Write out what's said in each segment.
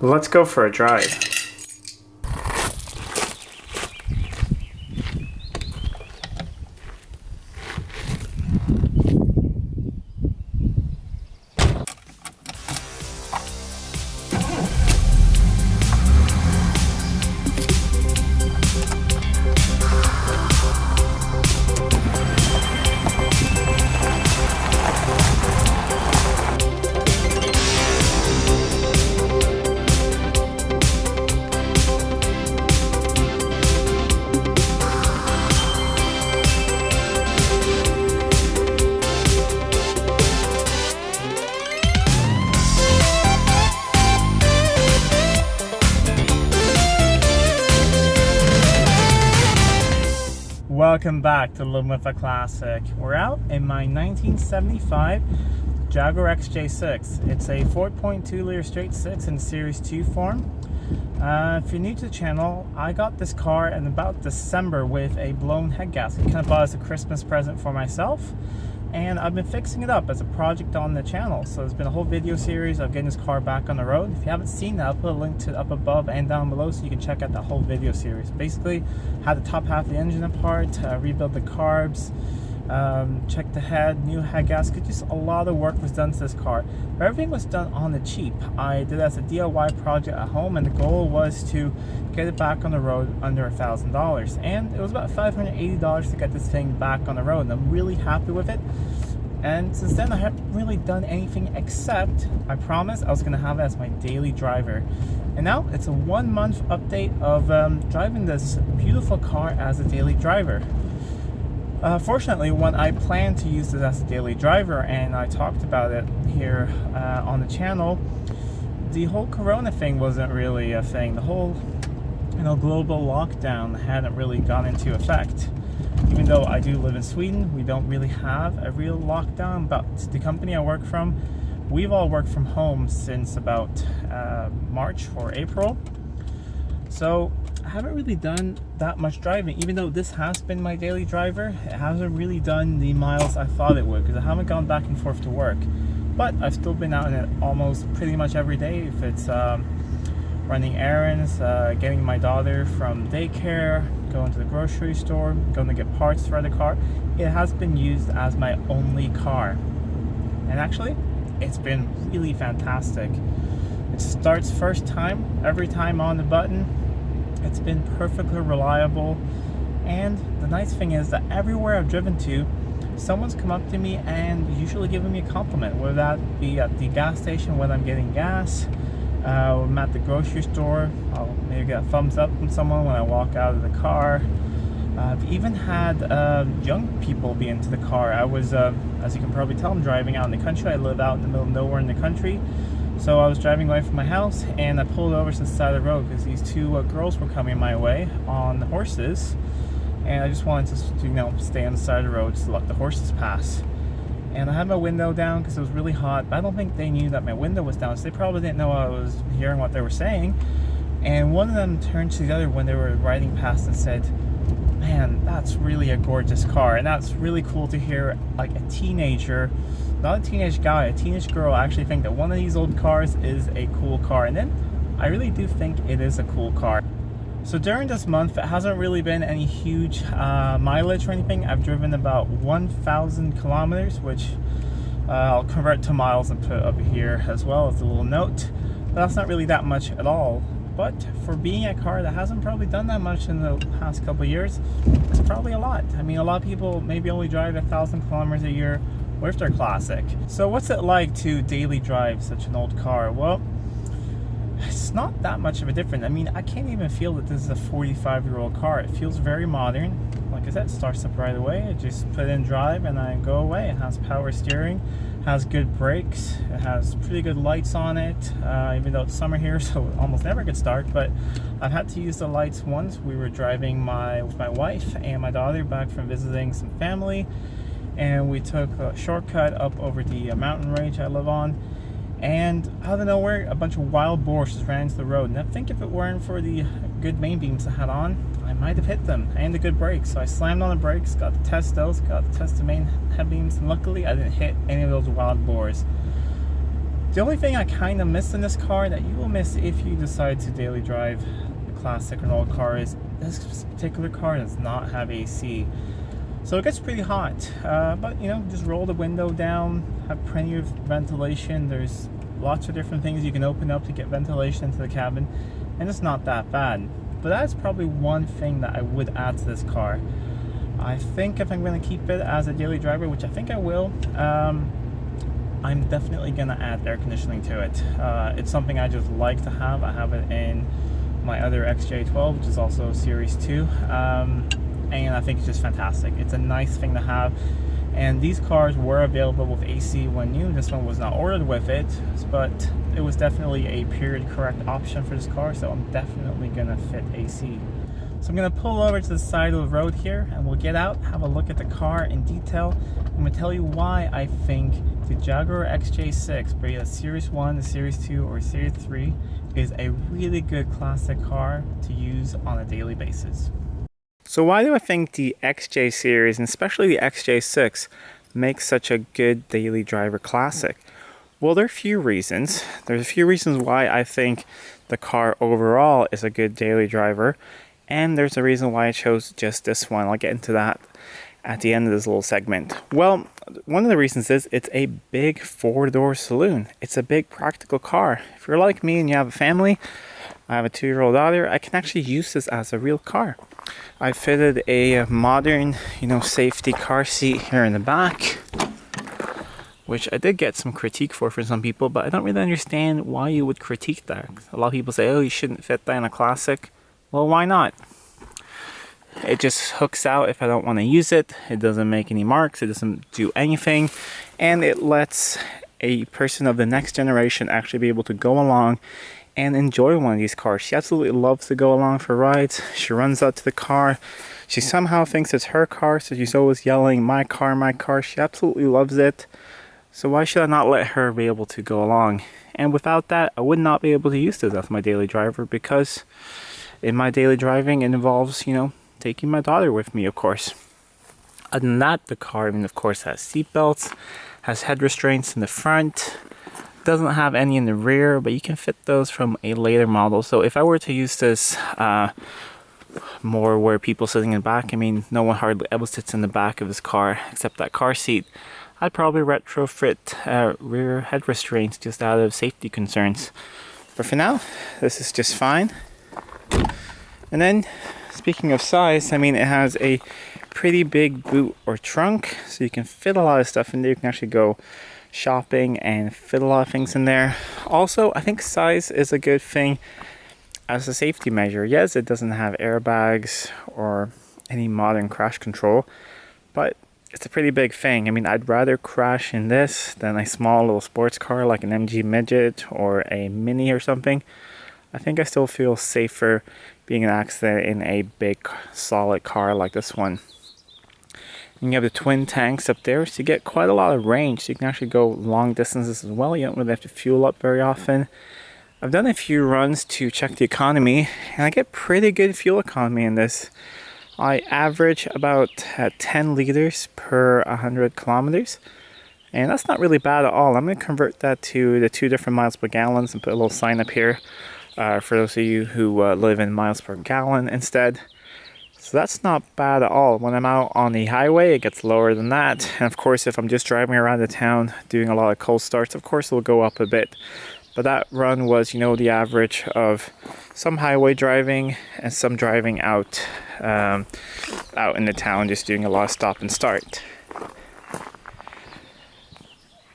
Let's go for a drive. Welcome back to Living with a Classic. We're out in my 1975 Jaguar XJ6. It's a 4.2 liter straight six in Series 2 form. If you're new to the channel, I got this car in about December with a blown head gasket. Kind of bought it as a Christmas present for myself. And I've been fixing it up as a project on the channel. So there's been a whole video series of getting this car back on the road. If you haven't seen that, I'll put a link to it up above and down below so you can check out that whole video series. Basically, had the top half of the engine apart, rebuild the carbs, check the head, new head gasket. Just a lot of work was done to this car. But everything was done on the cheap. I did it as a DIY project at home, and the goal was to get it back on the road under $1,000. And it was about $580 to get this thing back on the road, and I'm really happy with it. And since then, I haven't really done anything except I promised I was going to have it as my daily driver. And now it's a 1 month update of driving this beautiful car as a daily driver. Fortunately, when I planned to use this as a daily driver, and I talked about it here on the channel, the whole Corona thing wasn't really a thing. The whole global lockdown hadn't really gone into effect. Even though I do live in Sweden, we don't really have a real lockdown. But the company I work from, we've all worked from home since about March or April. So I haven't really done that much driving. Even though this has been my daily driver, it hasn't really done the miles I thought it would, because I haven't gone back and forth to work. But I've still been out in it almost pretty much every day. If it's running errands, getting my daughter from daycare, going to the grocery store, going to get parts for the car, it has been used as my only car. And actually, it's been really fantastic. It starts first time, every time on the button. It's been perfectly reliable. And the nice thing is that everywhere I've driven to, someone's come up to me and usually given me a compliment, whether that be at the gas station when I'm getting gas, when I'm at the grocery store, I'll maybe get a thumbs up from someone when I walk out of the car. I've even had young people be into the car. I was, as you can probably tell, I'm driving out in the country. I live out in the middle of nowhere in the country. So I was driving away from my house, and I pulled over to the side of the road because these two girls were coming my way on horses. And I just wanted to, stay on the side of the road just to let the horses pass. And I had my window down because it was really hot. I don't think they knew that my window was down, so they probably didn't know I was hearing what they were saying. And one of them turned to the other when they were riding past and said, "Man, that's really a gorgeous car." And that's really cool to hear, like a teenager, not a teenage guy, a teenage girl actually think that one of these old cars is a cool car. And then I really do think it is a cool car. So during this month, it hasn't really been any huge mileage or anything. I've driven about 1,000 kilometers, which I'll convert to miles and put up here as well as a little note. But that's not really that much at all. But for being a car that hasn't probably done that much in the past couple of years, it's probably a lot. I mean, a lot of people maybe only drive 1,000 kilometers a year with their Classic. So what's it like to daily drive such an old car? Well, it's not that much of a difference. I mean, I can't even feel that this is a 45-year-old car. It feels very modern. Like I said, it starts up right away. I just put it in drive and I go away. It has power steering, has good brakes, it has pretty good lights on it, even though it's summer here, so it almost never gets dark. But I've had to use the lights once. We were driving with my wife and my daughter back from visiting some family, and we took a shortcut up over the mountain range I live on. And out of nowhere, a bunch of wild boars just ran into the road. And I think if it weren't for the good main beams I had on, I might have hit them, and the good brakes. So I slammed on the brakes, got to test those, got to test the main head beams, and luckily I didn't hit any of those wild boars. The only thing I kind of miss in this car that you will miss if you decide to daily drive a classic or an old car is this particular car does not have AC. So it gets pretty hot, but you know, just roll the window down, have plenty of ventilation. There's lots of different things you can open up to get ventilation into the cabin, and it's not that bad. But that's probably one thing that I would add to this car. I think if I'm going to keep it as a daily driver, which I think I will, I'm definitely going to add air conditioning to it. It's something I just like to have. I have it in my other XJ12, which is also Series 2, and I think it's just fantastic. It's a nice thing to have, and these cars were available with AC when new. This one was not ordered with it, but it was definitely a period correct option for this car, so I'm definitely going to fit AC. So I'm going to pull over to the side of the road here, and we'll get out, have a look at the car in detail. I'm going to tell you why I think the Jaguar XJ6, be it a Series 1, a Series 2, or a Series 3, is a really good classic car to use on a daily basis. So why do I think the XJ series, and especially the XJ6, makes such a good daily driver classic? Well, there are a few reasons. There's a few reasons why I think the car overall is a good daily driver, and there's a reason why I chose just this one. I'll get into that at the end of this little segment. Well, one of the reasons is it's a big four-door saloon. It's a big practical car. If you're like me and you have a family, I have a 2-year-old daughter, I can actually use this as a real car. I fitted a modern, safety car seat here in the back, which I did get some critique for some people, but I don't really understand why you would critique that. A lot of people say, oh, you shouldn't fit that in a classic. Well, why not? It just hooks out if I don't want to use it. It doesn't make any marks. It doesn't do anything. And it lets a person of the next generation actually be able to go along and enjoy one of these cars. She absolutely loves to go along for rides. She runs out to the car. She somehow thinks it's her car, so she's always yelling, my car, my car. She absolutely loves it. So why should I not let her be able to go along? And without that, I would not be able to use this as my daily driver, because in my daily driving, it involves, taking my daughter with me, of course. Other than that, the car, of course, has seat belts, has head restraints in the front, doesn't have any in the rear, but you can fit those from a later model. So if I were to use this more where people sitting in the back, no one hardly ever sits in the back of this car except that car seat, I'd probably retrofit rear head restraints just out of safety concerns. But for now, this is just fine. And then, speaking of size, it has a pretty big boot or trunk, so you can fit a lot of stuff in there. You can actually go shopping and fit a lot of things in there. Also, I think size is a good thing as a safety measure. Yes, it doesn't have airbags or any modern crash control, but it's a pretty big thing. I'd rather crash in this than a small little sports car like an MG Midget or a Mini or something. I think I still feel safer being an accident in a big solid car like this one. And you have the twin tanks up there, so you get quite a lot of range. So you can actually go long distances as well. You don't really have to fuel up very often. I've done a few runs to check the economy, and I get pretty good fuel economy in this. I average about 10 liters per 100 kilometers, and that's not really bad at all. I'm going to convert that to the 2 different miles per gallon and put a little sign up here for those of you who live in miles per gallon instead. So that's not bad at all. When I'm out on the highway, it gets lower than that. And of course, if I'm just driving around the town doing a lot of cold starts, of course it'll go up a bit. But that run was, the average of some highway driving and some driving out in the town, just doing a lot of stop and start.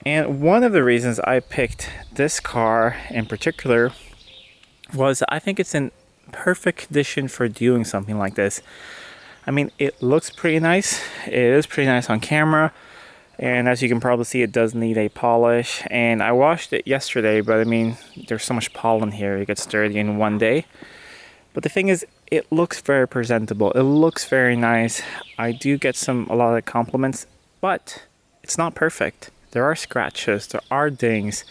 And one of the reasons I picked this car in particular was I think it's in perfect condition for doing something like this. It looks pretty nice. It is pretty nice on camera. And as you can probably see, it does need a polish. And I washed it yesterday, but there's so much pollen here, it gets dirty in one day. But the thing is, it looks very presentable. It looks very nice. I do get a lot of compliments, but it's not perfect. There are scratches, there are dings.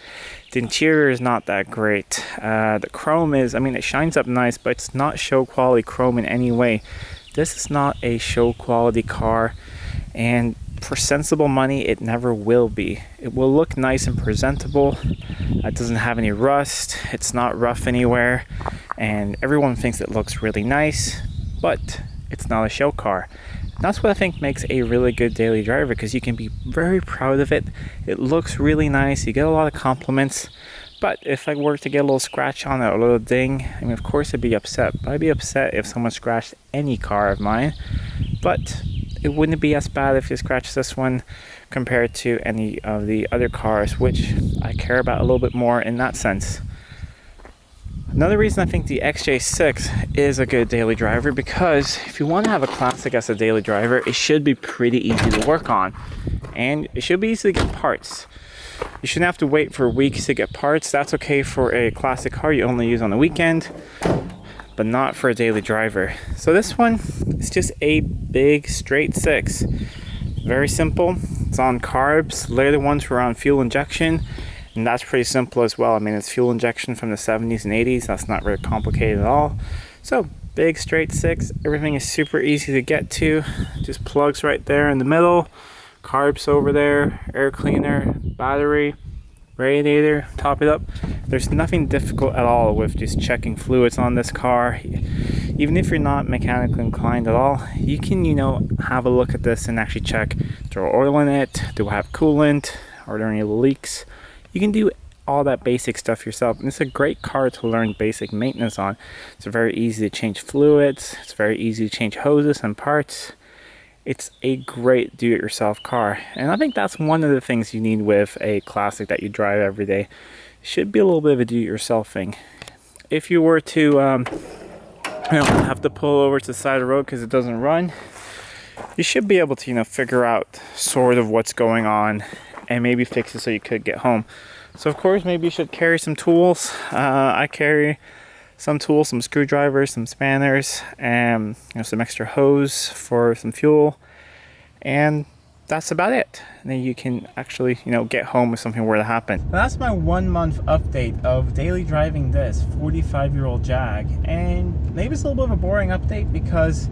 The interior is not that great. The chrome is, it shines up nice, but it's not show quality chrome in any way. This is not a show quality car, and for sensible money, it never will be. It will look nice and presentable. It doesn't have any rust. It's not rough anywhere. And everyone thinks it looks really nice, but it's not a show car. That's what I think makes a really good daily driver, because you can be very proud of it. It looks really nice. You get a lot of compliments. But if I were to get a little scratch on it, or a little ding, I mean, of course I'd be upset. But I'd be upset if someone scratched any car of mine. But it wouldn't be as bad if you scratched this one compared to any of the other cars, which I care about a little bit more in that sense. Another reason I think the XJ6 is a good daily driver, because if you want to have a classic as a daily driver, it should be pretty easy to work on. And it should be easy to get parts. You shouldn't have to wait for weeks to get parts. That's okay for a classic car you only use on the weekend, but not for a daily driver. So this one is just a big straight 6. Very simple. It's on carbs. The later ones were on fuel injection, and that's pretty simple as well. I mean, it's fuel injection from the 70s and 80s. That's not very complicated at all. So big straight 6. Everything is super easy to get to. Just plugs right there in the middle. Carbs over there, air cleaner, battery, radiator, top it up. There's nothing difficult at all with just checking fluids on this car. Even if you're not mechanically inclined at all, you can, have a look at this and actually check, throw oil in it, do I have coolant, are there any leaks? You can do all that basic stuff yourself, and it's a great car to learn basic maintenance on. It's very easy to change fluids, it's very easy to change hoses and parts. It's a great do-it-yourself car, and I think that's one of the things you need with a classic that you drive every day. It should be a little bit of a do-it-yourself thing. If you were to have to pull over to the side of the road because it doesn't run, you should be able to figure out sort of what's going on and maybe fix it so you could get home. So of course, maybe you should carry some tools. I carry some tools, some screwdrivers, some spanners, and some extra hose for some fuel, and that's about it. And then you can actually get home if something were to happen. That's my 1 month update of daily driving this 45-year-old Jag, and maybe it's a little bit of a boring update because,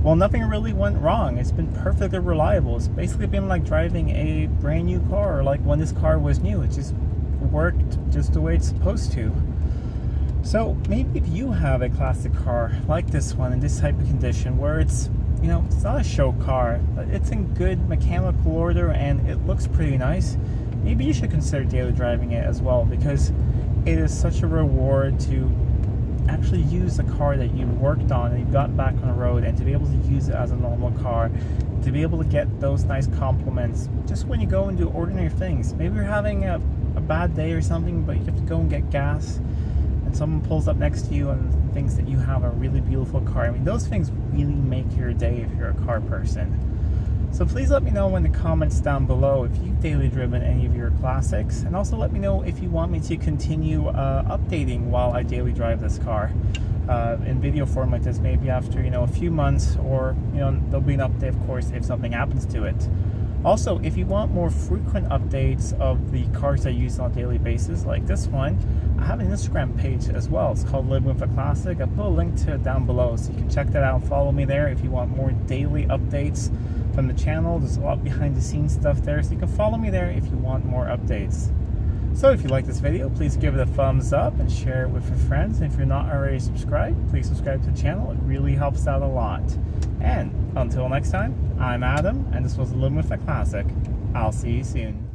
well, nothing really went wrong. It's been perfectly reliable. It's basically been like driving a brand new car, or like when this car was new. It just worked just the way it's supposed to. So maybe if you have a classic car like this one in this type of condition, where it's it's not a show car, but it's in good mechanical order and it looks pretty nice, maybe you should consider daily driving it as well, because it is such a reward to actually use a car that you worked on and you got back on the road, and to be able to use it as a normal car, to be able to get those nice compliments just when you go and do ordinary things. Maybe you're having a bad day or something, but you have to go and get gas, and someone pulls up next to you and thinks that you have a really beautiful car. I mean, those things really make your day if you're a car person. So please let me know in the comments down below if you've daily driven any of your classics, and also let me know if you want me to continue updating while I daily drive this car in video form like this, maybe after a few months, or there'll be an update, of course, if something happens to it. Also, if you want more frequent updates of the cars I use on a daily basis, like this one, I have an Instagram page as well. It's called Living with a Classic. I'll put a link to it down below, so you can check that out and follow me there if you want more daily updates from the channel. There's a lot behind the scenes stuff there, so you can follow me there if you want more updates. So if you like this video, please give it a thumbs up and share it with your friends. And if you're not already subscribed, please subscribe to the channel. It really helps out a lot. And until next time, I'm Adam, and this was Living with a Classic. I'll see you soon.